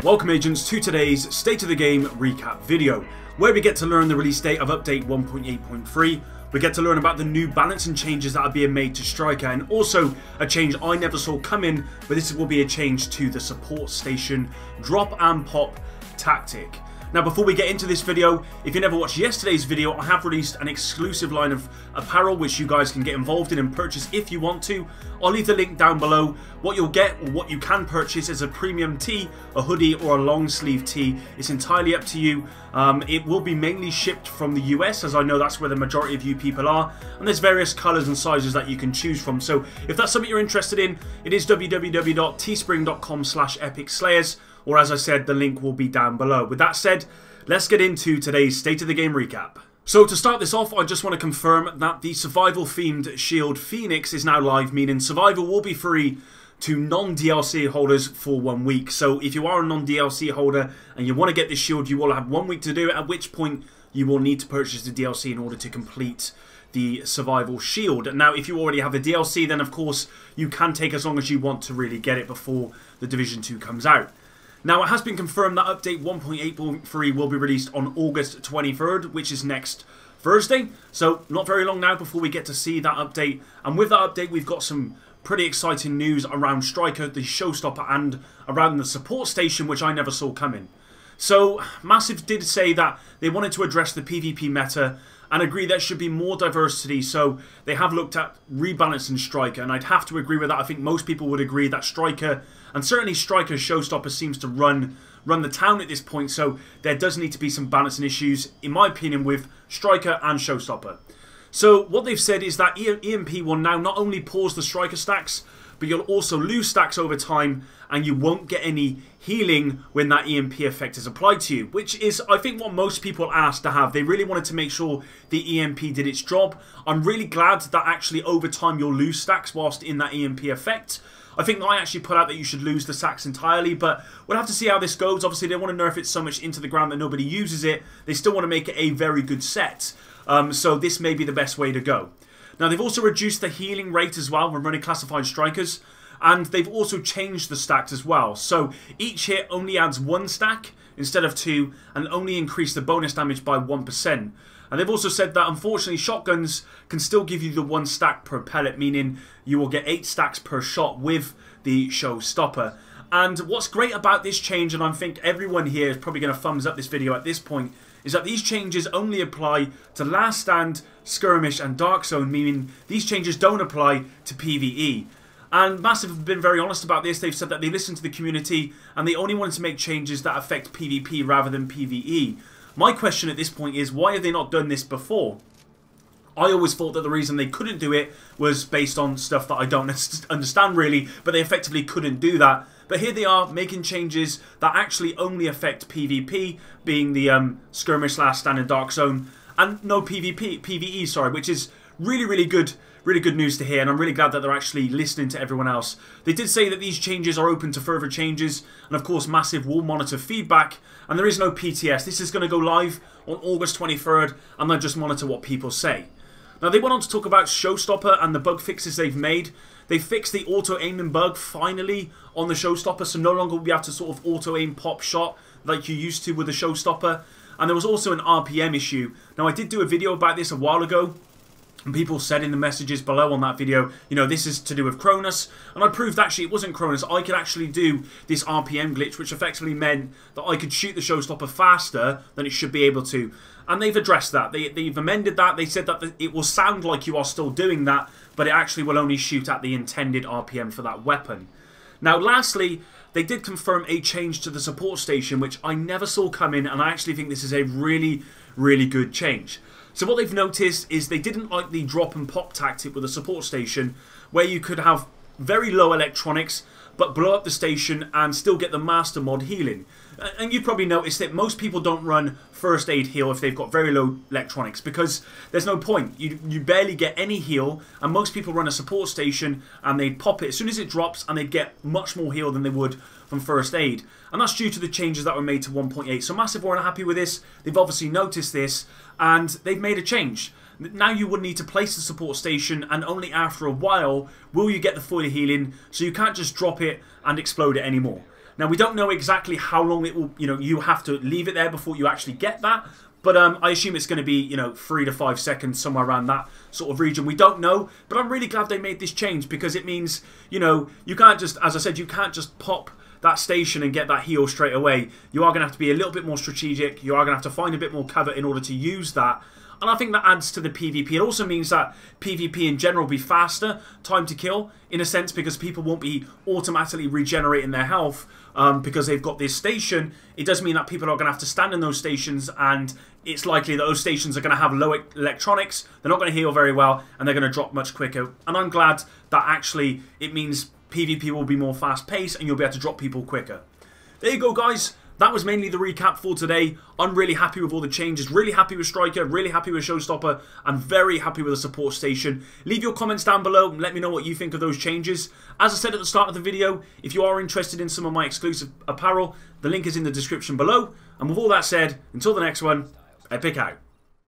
Welcome agents to today's State of the Game recap video, where we get to learn the release date of update 1.8.3, we get to learn about the new balancing changes that are being made to Striker, and also a change I never saw coming, but this will be a change to the support station drop and pop tactic. Now before we get into this video, if you never watched yesterday's video, I have released an exclusive line of apparel which you guys can get involved in and purchase if you want to. I'll leave the link down below. What you'll get, or what you can purchase, is a premium tee, a hoodie or a long sleeve tee. It's entirely up to you. It will be mainly shipped from the US, as I know that's where the majority of you people are, and there's various colours and sizes that you can choose from. So if that's something you're interested in, it is www.teespring.com/epicslayers. Or as I said, the link will be down below. With that said, let's get into today's State of the Game recap. So to start this off, I just want to confirm that the survival themed shield Phoenix is now live, meaning survival will be free to non-DLC holders for 1 week. So if you are a non-DLC holder and you want to get this shield, you will have 1 week to do it, at which point you will need to purchase the DLC in order to complete the survival shield. Now if you already have the DLC, then of course you can take as long as you want to really get it before the Division 2 comes out. Now, it has been confirmed that update 1.8.3 will be released on August 23rd, which is next Thursday. So, not very long now before we get to see that update. And with that update, we've got some pretty exciting news around Striker, the Showstopper, and around the support station, which I never saw coming. So, Massive did say that they wanted to address the PvP meta and agree there should be more diversity, so they have looked at rebalancing Striker, and I'd have to agree with that. I think most people would agree that Striker, and certainly Striker Showstopper, seems to run the town at this point, so there does need to be some balancing issues, in my opinion, with Striker and Showstopper. So what they've said is that EMP will now not only pause the Striker stacks, but you'll also lose stacks over time, and you won't get any healing when that EMP effect is applied to you, which is, I think, what most people asked to have. They really wanted to make sure the EMP did its job. I'm really glad that actually over time you'll lose stacks whilst in that EMP effect. I think I actually put out that you should lose the stacks entirely, but we'll have to see how this goes. Obviously, they want to nerf it so much into the ground that nobody uses it. They still want to make it a very good set, so this may be the best way to go. Now, they've also reduced the healing rate as well when running classified strikers, and they've also changed the stacks as well. So each hit only adds 1 stack instead of 2, and only increase the bonus damage by 1%. And they've also said that unfortunately shotguns can still give you the 1 stack per pellet, meaning you will get 8 stacks per shot with the Showstopper. And what's great about this change, and I think everyone here is probably going to thumbs up this video at this point, is that these changes only apply to Last Stand, Skirmish and Dark Zone, meaning these changes don't apply to PvE. And Massive have been very honest about this. They've said that they listened to the community and they only wanted to make changes that affect PvP rather than PvE. My question at this point is, why have they not done this before? I always thought that the reason they couldn't do it was based on stuff that I don't understand really, but they effectively couldn't do that. But here they are making changes that actually only affect PvP, being the Skirmish, Last Stand and Dark Zone, and no PvE, sorry, which is really good news to hear, and I'm really glad that they're actually listening to everyone else. They did say that these changes are open to further changes, and of course Massive will monitor feedback, and there is no PTS. This is going to go live on August 23rd, and they'll just monitor what people say. Now they went on to talk about Showstopper and the bug fixes they've made. They fixed the auto-aiming bug finally on the Showstopper, so no longer will we have to sort of auto-aim pop shot like you used to with the Showstopper. And there was also an RPM issue. Now I did do a video about this a while ago, and people said in the messages below on that video, you know, this is to do with Cronus. And I proved actually it wasn't Cronus. I could actually do this RPM glitch, which effectively meant that I could shoot the Showstopper faster than it should be able to. And they've addressed that. They've amended that. They said that it will sound like you are still doing that, but it actually will only shoot at the intended RPM for that weapon. Now, lastly, they did confirm a change to the support station, which I never saw coming, and I actually think this is a really good change. So what they've noticed is they didn't like the drop and pop tactic with the support station, where you could have very low electronics, but blow up the station and still get the master mod healing. And you've probably noticed that most people don't run first aid heal if they've got very low electronics, because there's no point. You barely get any heal, and most people run a support station and they pop it as soon as it drops, and they get much more heal than they would from first aid. And that's due to the changes that were made to 1.8. So Massive weren't happy with this. They've obviously noticed this, and they've made a change. Now you would need to place the support station, and only after a while will you get the full healing, so you can't just drop it and explode it anymore. Now, we don't know exactly how long it will, you have to leave it there before you actually get that. But I assume it's going to be, 3 to 5 seconds, somewhere around that sort of region. We don't know, but I'm really glad they made this change because it means, you can't just, as I said, you can't just pop that station and get that heal straight away. You are going to have to be a little bit more strategic. You are going to have to find a bit more cover in order to use that. And I think that adds to the PvP. It also means that PvP in general will be faster, time to kill, in a sense, because people won't be automatically regenerating their health because they've got this station. It does mean that people are going to have to stand in those stations, and it's likely that those stations are going to have low electronics. They're not going to heal very well, and they're going to drop much quicker. And I'm glad that actually it means PvP will be more fast-paced, and you'll be able to drop people quicker. There you go, guys. That was mainly the recap for today. I'm really happy with all the changes, really happy with Striker, really happy with Showstopper, and very happy with the support station. Leave your comments down below and let me know what you think of those changes. As I said at the start of the video, if you are interested in some of my exclusive apparel, the link is in the description below. And with all that said, until the next one, Epic out.